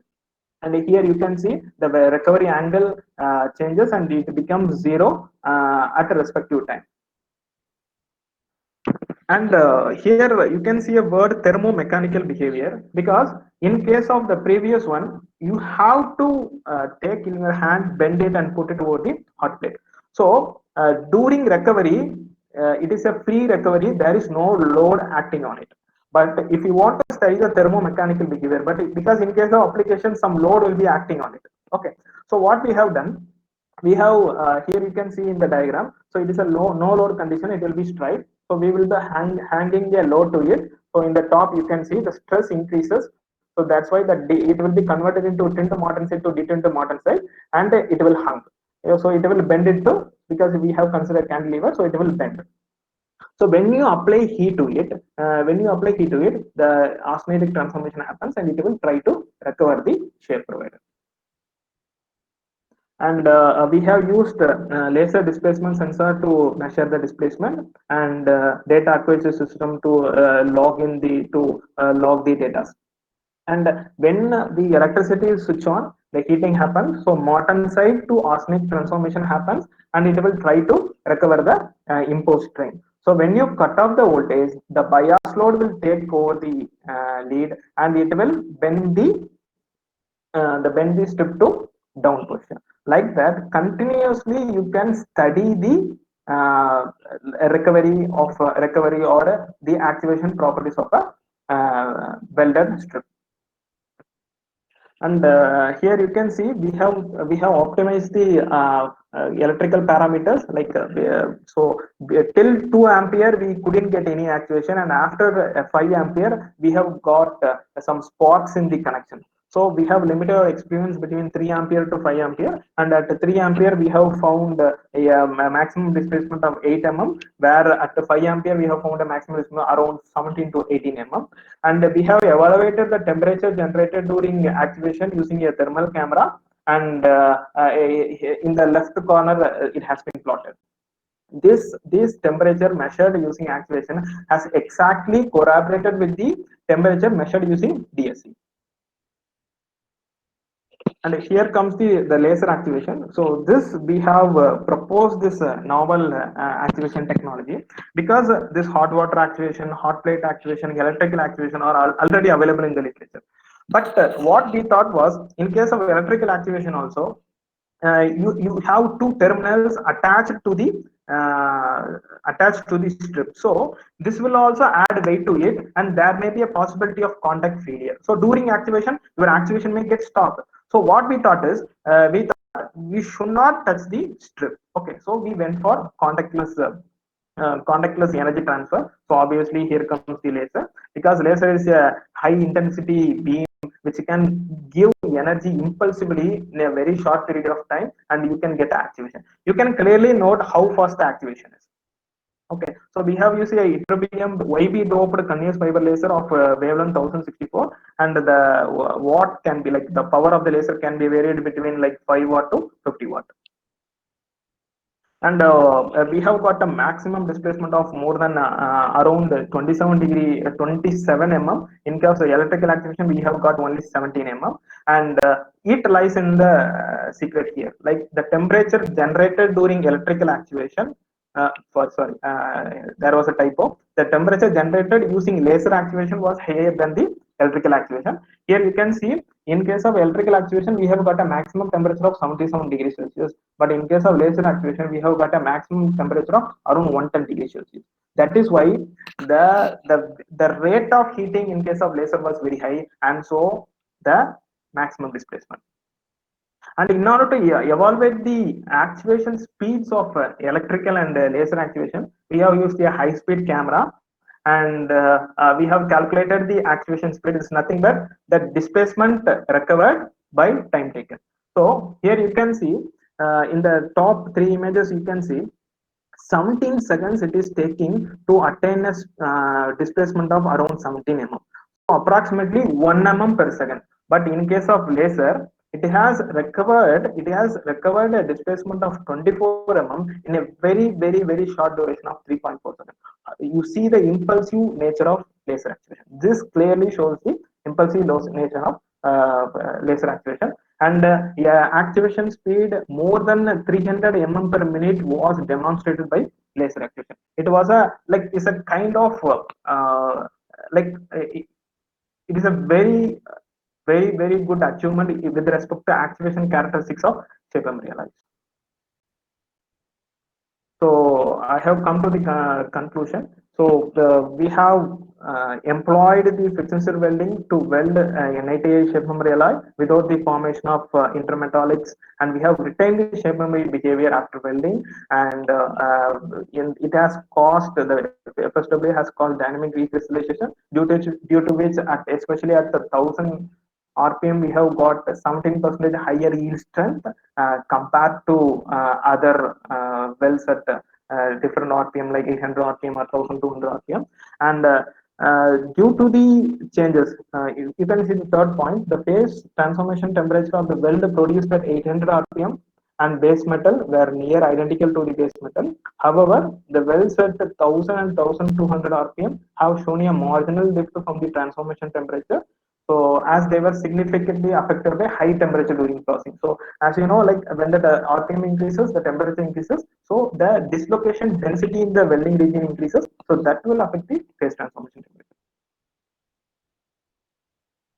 And here you can see the recovery angle changes and it becomes zero at a respective time. And here you can see a word thermomechanical behavior, because in case of the previous one, you have to take in your hand, bend it and put it over the hot plate. So during recovery, it is a free recovery. There is no load acting on it. But if you want to study the thermomechanical behavior, but because in case of application, some load will be acting on it. Okay. So what we have done, we have here you can see in the diagram. So it is a no load condition. It will be straight. So we will be hanging a load to it. So in the top you can see the stress increases. So that's why that it will be converted into tint martensite to detint martensite, and it will hang. So it will bend it to, because we have considered cantilever, so it will bend. So when you apply heat to it, the austenitic transformation happens and it will try to recover the shape provided. And we have used laser displacement sensor to measure the displacement, and data acquisition system to log the data. And when the electricity is switched on, the heating happens. So martensite to arsenic transformation happens, and it will try to recover the imposed strain. So when you cut off the voltage, the bias load will take over the lead, and it will bend the strip to down position. Like that, continuously you can study the recovery or the activation properties of a welded strip. And here you can see we have optimized the electrical parameters, like till 2 ampere we couldn't get any actuation, and after 5 ampere we have got some sparks in the connection. So we have limited our experience between 3 ampere to 5 ampere, and at 3 ampere we have found a maximum displacement of 8 mm, where at 5 ampere we have found a maximum displacement around 17 to 18 mm. And we have evaluated the temperature generated during activation using a thermal camera, and in the left corner it has been plotted. This temperature measured using activation has exactly corroborated with the temperature measured using DSC. And here comes the laser activation. So this we have proposed this novel activation technology, because this hot water activation, hot plate activation, electrical activation are already available in the literature. But what we thought was, in case of electrical activation also, you have two terminals attached to the strip. So this will also add weight to it, and there may be a possibility of contact failure. So during activation, your activation may get stopped. So what we thought is, we should not touch the strip. Okay, so we went for contactless energy transfer. So obviously here comes the laser, because laser is a high intensity beam which can give energy impulsively in a very short period of time, and you can get activation. You can clearly note how fast the activation is. Okay, so we have used a ytterbium YB doped continuous fiber laser of wavelength 1064, and the watt can be, like, the power of the laser can be varied between like 5 watt to 50 watt. And we have got a maximum displacement of more than around 27 mm. In case of electrical activation, we have got only 17 mm, and it lies in the secret here. Like, the temperature generated during electrical activation, there was a typo. The temperature generated using laser activation was higher than the electrical activation. Here you can see, in case of electrical activation, we have got a maximum temperature of 77 degrees Celsius, but in case of laser activation, we have got a maximum temperature of around 110 degrees Celsius. That is why the rate of heating in case of laser was very high, and so the maximum displacement. And in order to evaluate the activation speeds of electrical and laser activation, we have used a high-speed camera, and we have calculated the activation speed is nothing but the displacement recovered by time taken. So here you can see in the top 3 images, you can see 17 seconds it is taking to attain a displacement of around 17 mm. So approximately 1 mm per second. But in case of laser, it has recovered a displacement of 24 mm in a very short duration of 3.4 seconds. You see the impulsive nature of laser activation. This clearly shows the impulsive nation of laser activation. And yeah, activation speed more than 300 per minute was demonstrated by laser activation. It was a like it's a kind of like it is a very good achievement with respect to activation characteristics of shape memory alloys. So I have come to the conclusion. So we have employed the friction stir welding to weld NITI shape memory alloy without the formation of intermetallics, and we have retained the shape memory behavior after welding, and it has caused the FSW has caused dynamic recrystallization due to which especially at the 1000 RPM we have got 17% higher yield strength compared to other wells at different RPM like 800 RPM or 1200 RPM. And due to the changes, you can see the third point, the phase transformation temperature of the weld produced at 800 RPM and base metal were near identical to the base metal. However, the wells at 1000 and 1200 RPM have shown a marginal dip from the transformation temperature. So as they were significantly affected by high temperature during processing. So as you know, like when the RPM increases, the temperature increases. So the dislocation density in the welding region increases. So that will affect the phase transformation temperature.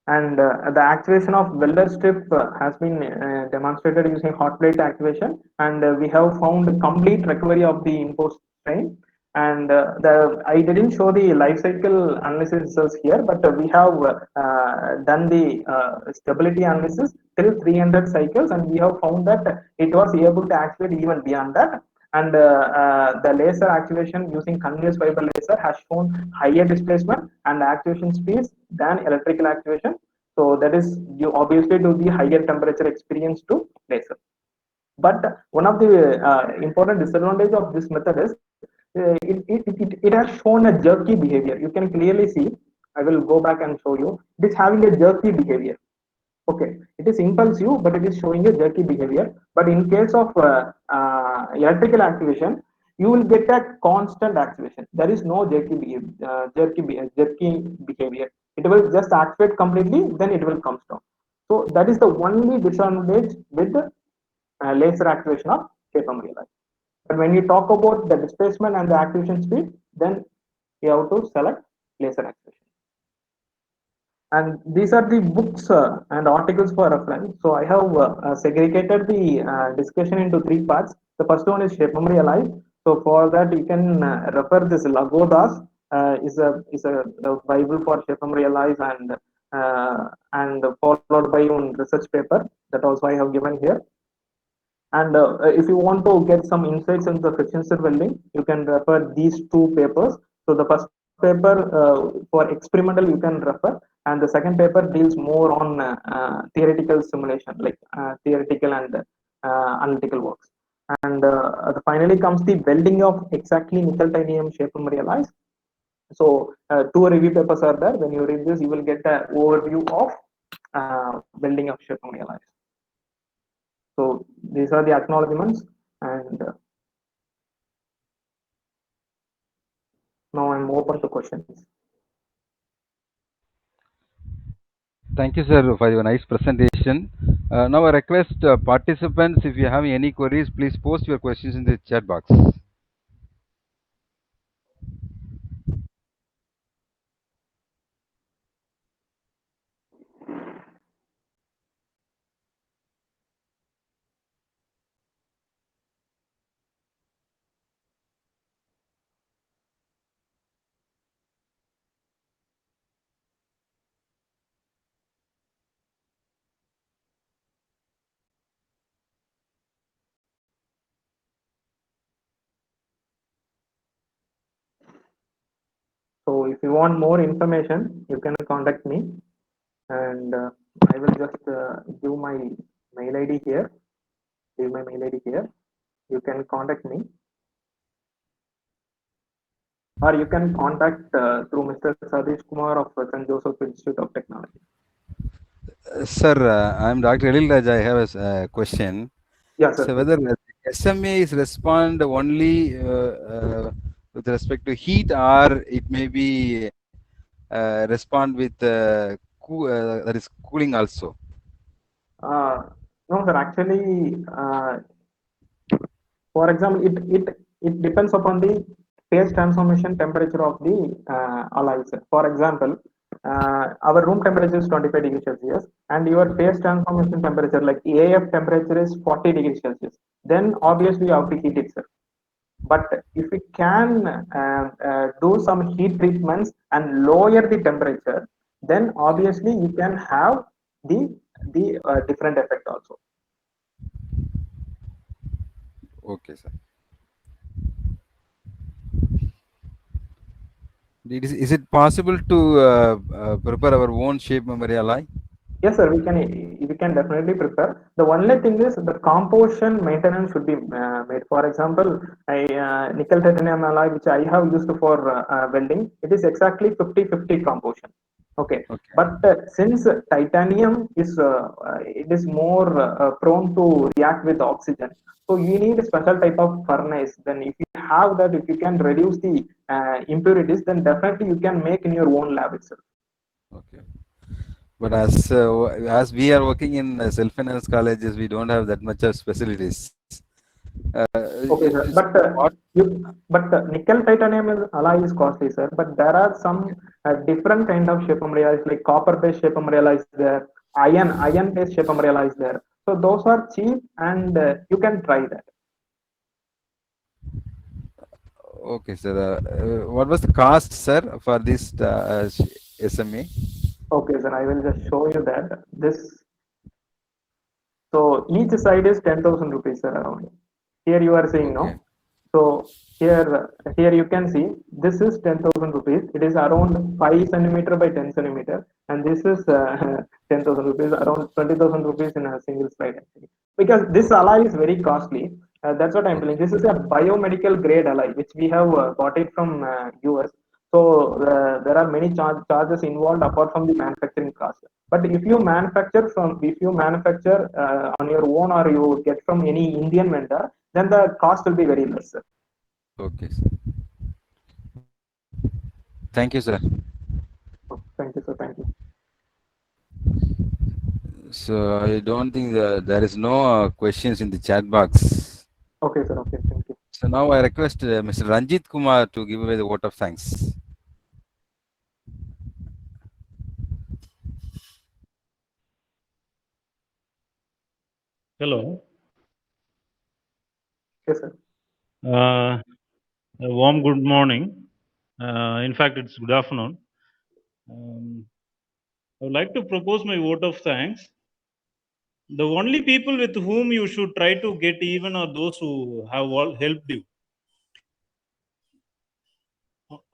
And the activation of welder strip has been demonstrated using hot plate activation, and we have found complete recovery of the imposed strain. And I didn't show the life cycle analysis results here, but we have done the stability analysis till 300 cycles, and we have found that it was able to activate even beyond that. And the laser activation using continuous fiber laser has shown higher displacement and activation speeds than electrical activation. So that is due obviously to the higher temperature experience to laser. But one of the important disadvantage of this method is it has shown a jerky behavior. You can clearly see. I will go back and show you. It is having a jerky behavior. Okay, it is impulsive, but it is showing a jerky behavior. But in case of electrical activation, you will get a constant activation. There is no jerky behavior. It will just activate completely, then it will come down. So that is the only disadvantage with the laser activation of shape memory alloy. But when you talk about the displacement and the activation speed, then you have to select laser activation. And these are the books and articles for reference. So I have segregated the discussion into three parts. The first one is shape memory alloy. So for that you can refer this Lagodas is a Bible for shape memory alloys, and followed by one research paper that also I have given here. And if you want to get some insights into the friction stir welding, you can refer these two papers. So the first paper for experimental you can refer, and the second paper deals more on theoretical simulation, like theoretical and analytical works. And finally comes the welding of exactly nickel titanium shape memory alloys. So two review papers are there. When you read this, you will get an overview of welding of shape memory alloys. So these are the acknowledgements, and now I'm open to questions. Thank you, sir, for your nice presentation. Now I request participants, if you have any queries, please post your questions in the chat box. So if you want more information, you can contact me, and I will just give my mail ID here. Give my mail ID here. You can contact me, or you can contact through Mr. Satish Kumar of St. Joseph Institute of Technology. Sir, I'm Dr. Elil Raj. I have a question. Yes, sir. So whether SMA is respond only with respect to heat, or it may be respond with that is cooling also? No, sir. Actually, for example, it depends upon the phase transformation temperature of the alloy, sir. For example, our room temperature is 25 degrees Celsius, and your phase transformation temperature, like AF temperature, is 40 degrees Celsius. Then obviously you have to heat it, sir. But if we can do some heat treatments and lower the temperature, then obviously you can have the different effect also. Okay, sir. Is it possible to prepare our own shape memory alloy? Yes, sir. We can definitely prepare. The only thing is the composition maintenance should be made. For example, nickel titanium alloy which I have used for welding, it is exactly 50-50 composition. Okay, Okay. but since titanium is it is more prone to react with oxygen, so you need a special type of furnace. Then if you have that, if you can reduce the impurities, then definitely you can make in your own lab itself. Okay. But as we are working in self-finance colleges, we don't have that much of facilities. Okay, sir. Is what? Nickel titanium alloy is costly, sir. But there are some different kind of shape alloys, like copper-based shape alloys there, iron-based shape alloys there. So those are cheap, and you can try that. Okay, sir. What was the cost, sir, for this SMA? Okay, sir. I will just show you that. So each side is 10,000 rupees, sir, around. Here you are seeing, no? Okay. So here you can see this is 10,000 rupees. It is around 5 centimeter by 10 centimeter, and this is 10,000 rupees, around 20,000 rupees in a single slide actually. Because this Okay. alloy is very costly. That's what I'm telling. Okay. This is a biomedical grade alloy which we have got it from US. So there are many charges involved apart from the manufacturing cost. But if you manufacture on your own, or you get from any Indian vendor, then the cost will be very less, sir. Okay, sir. Thank you, sir. Thank you, sir. Thank you. So I don't think there is no questions in the chat box. Okay, sir. Okay, thank you. So now I request Mr. Ranjit Kumar to give away the vote of thanks. Hello. Yes, sir. A warm good morning. In fact, it's good afternoon. I would like to propose my vote of thanks. The only people with whom you should try to get even are those who have all helped you.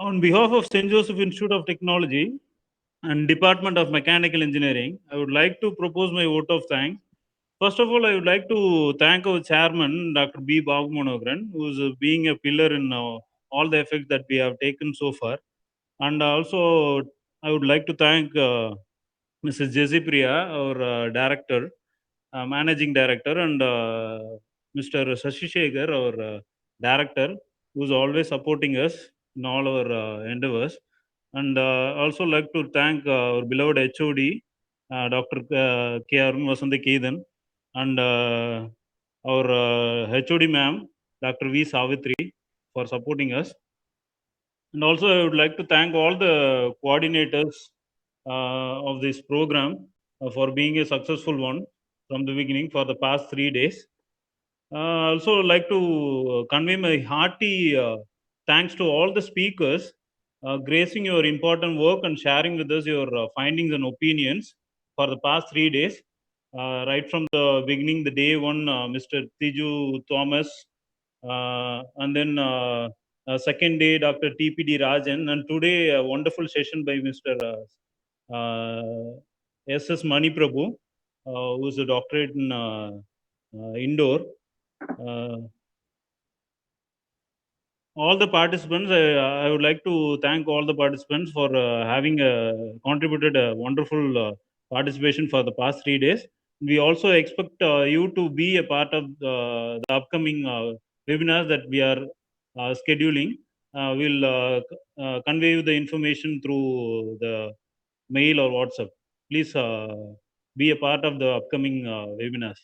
On behalf of St. Joseph Institute of Technology and Department of Mechanical Engineering, I would like to propose my vote of thanks. First of all, I would like to thank our chairman, Dr. B. Babumanogran, who is being a pillar in all the efforts that we have taken so far. And also, I would like to thank Mrs. Jesse Priya, our director, managing director, and Mr. Sashi Shekhar, our director, who is always supporting us in all our endeavors. And also like to thank our beloved HOD, Dr. K. Arun Vasanta Kedan, and our HOD ma'am, Dr. V. Savitri, for supporting us. And also, I would like to thank all the coordinators of this program for being a successful one from the beginning for the past 3 days. Also, like to convey my hearty thanks to all the speakers gracing your important work and sharing with us your findings and opinions for the past 3 days. Right from the beginning, the day one, Mr. Tiju Thomas, and then second day, Dr. TPD Rajan, and today a wonderful session by Mr. SS Mani Prabhu, who is a doctorate in indoor. All the participants, I would like to thank all the participants for having contributed a wonderful participation for the past 3 days. We also expect you to be a part of the upcoming webinars that we are scheduling. We'll convey you the information through the mail or WhatsApp. please be a part of the upcoming webinars.